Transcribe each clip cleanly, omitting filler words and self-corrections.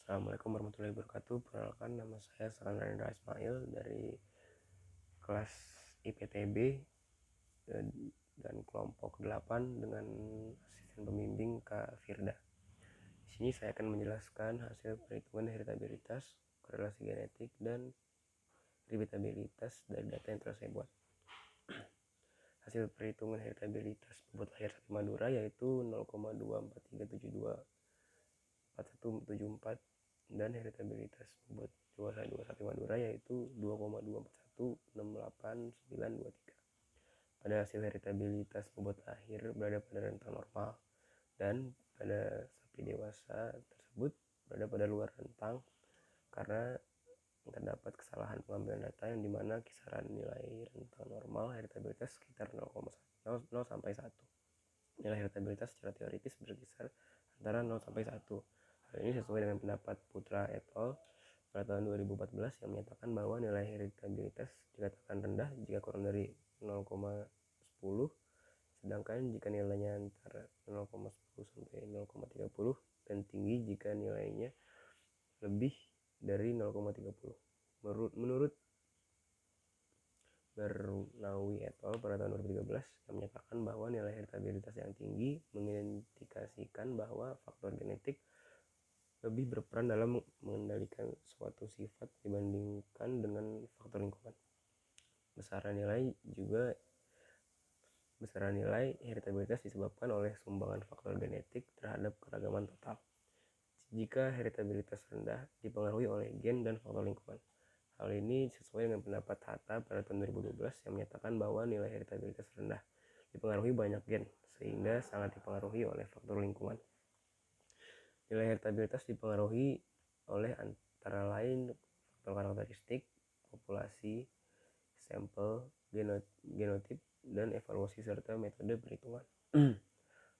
Assalamualaikum warahmatullahi wabarakatuh. Perkenalkan, nama saya Saran Rendra Ismail dari kelas IPTB dan kelompok 8 dengan asisten pembimbing Kak Firda. Di sini saya akan menjelaskan hasil perhitungan heritabilitas, korelasi genetik, dan heritabilitas dari data yang telah saya buat. Hasil perhitungan heritabilitas bobot lahir sapi Madura yaitu 0,243724174 dan heritabilitas bobot dewasa 2 sapi Madura yaitu 2,2416893. Pada hasil heritabilitas bobot lahir berada pada rentang normal dan pada sapi dewasa tersebut berada pada luar rentang karena terdapat kesalahan pengambilan data yang dimana kisaran nilai rentang normal heritabilitas sekitar 0, sampai 1. Nilai heritabilitas secara teoritis berkisar antara 0 sampai 1. Hal ini sesuai dengan pendapat Putra et al. Pada tahun 2014 yang menyatakan bahwa nilai heritabilitas dikatakan rendah jika kurang dari 0,10, sedangkan jika nilainya antara 0,10 sampai 0,30 dan tinggi jika nilainya lebih dari 0,30. Menurut Bernawi et al. Pada tahun 2013 yang menyatakan bahwa nilai heritabilitas yang tinggi mengindikasikan bahwa faktor genetik lebih berperan dalam mengendalikan suatu sifat dibandingkan dengan faktor lingkungan. Besaran nilai heritabilitas disebabkan oleh sumbangan faktor genetik terhadap keragaman total. Jika heritabilitas rendah dipengaruhi oleh gen dan faktor lingkungan. Hal ini sesuai dengan pendapat Hatta pada tahun 2012 yang menyatakan bahwa nilai heritabilitas rendah dipengaruhi banyak gen sehingga sangat dipengaruhi oleh faktor lingkungan. Nilai heritabilitas dipengaruhi oleh antara lain faktor karakteristik, populasi, sampel, genotip, dan evaluasi serta metode perhitungan.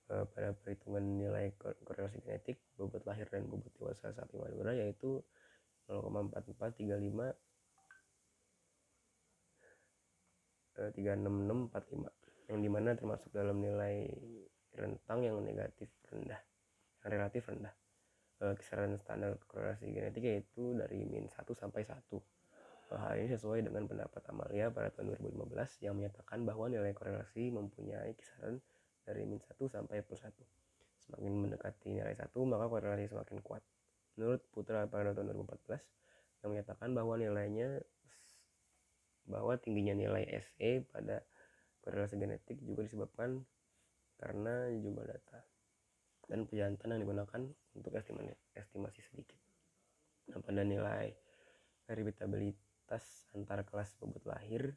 Pada perhitungan nilai korelasi genetik bobot lahir dan bobot dewasa sapi Madura yaitu 0,4435 36645 yang dimana termasuk dalam nilai rentang yang relatif rendah. Kisaran standar korelasi genetik yaitu dari min 1 sampai 1. Hal ini sesuai dengan pendapat Amalia pada tahun 2015 yang menyatakan bahwa nilai korelasi mempunyai kisaran dari min 1 sampai plus 1. Semakin mendekati nilai 1 maka korelasi semakin kuat. Menurut Putra pada tahun 2014 yang menyatakan bahwa tingginya nilai SE pada korelasi genetik juga disebabkan karena jumlah data dan pejantan yang digunakan untuk estimasi sedikit. Nah, pada nilai heritabilitas antar kelas bobot lahir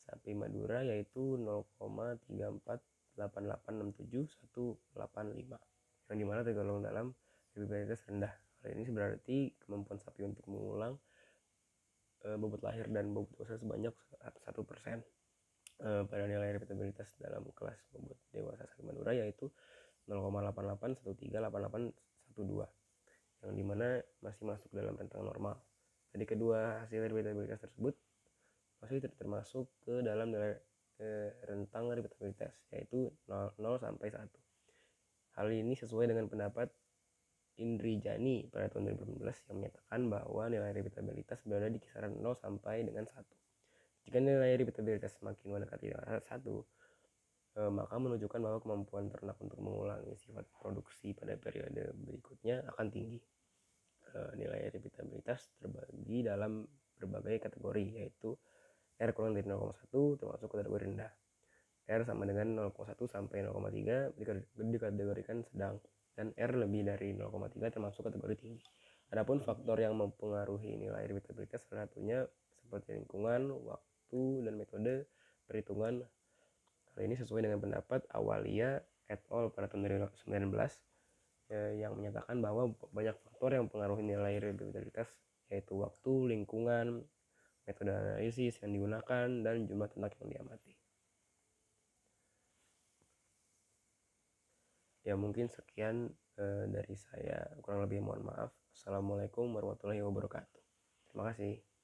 sapi Madura yaitu 0,348867,185 yang dimana tergolong dalam heritabilitas rendah. Hal ini berarti kemampuan sapi untuk mengulang bobot lahir dan bobot dewasa sebanyak 1%. Pada nilai heritabilitas dalam kelas bobot dewasa sapi Madura yaitu 0,88138812 yang dimana masih masuk dalam rentang normal. Jadi kedua hasil heritabilitas tersebut masih termasuk ke dalam nilai rentang heritabilitas yaitu 0 sampai 1. Hal ini sesuai dengan pendapat Indrijani pada tahun 2015 yang menyatakan bahwa nilai heritabilitas berada di kisaran 0 sampai dengan 1. Jika nilai heritabilitas semakin mendekati 1, maka menunjukkan bahwa kemampuan ternak untuk mengulangi sifat produksi pada periode berikutnya akan tinggi. Nilai heritabilitas terbagi dalam berbagai kategori yaitu R kurang dari 0,1 termasuk kategori rendah. R sama dengan 0,1 sampai 0,3 dikategorikan sedang dan R lebih dari 0,3 termasuk kategori tinggi. Adapun faktor yang mempengaruhi nilai heritabilitas salah satunya seperti lingkungan, waktu, dan metode perhitungan. Hal ini sesuai dengan pendapat Awalia et al. Pada tahun 2019 yang menyatakan bahwa banyak faktor yang mempengaruhi nilai heritabilitas yaitu waktu, lingkungan, metode analisis yang digunakan, dan jumlah ternak yang diamati. Ya mungkin sekian dari saya, kurang lebih mohon maaf. Assalamualaikum warahmatullahi wabarakatuh. Terima kasih.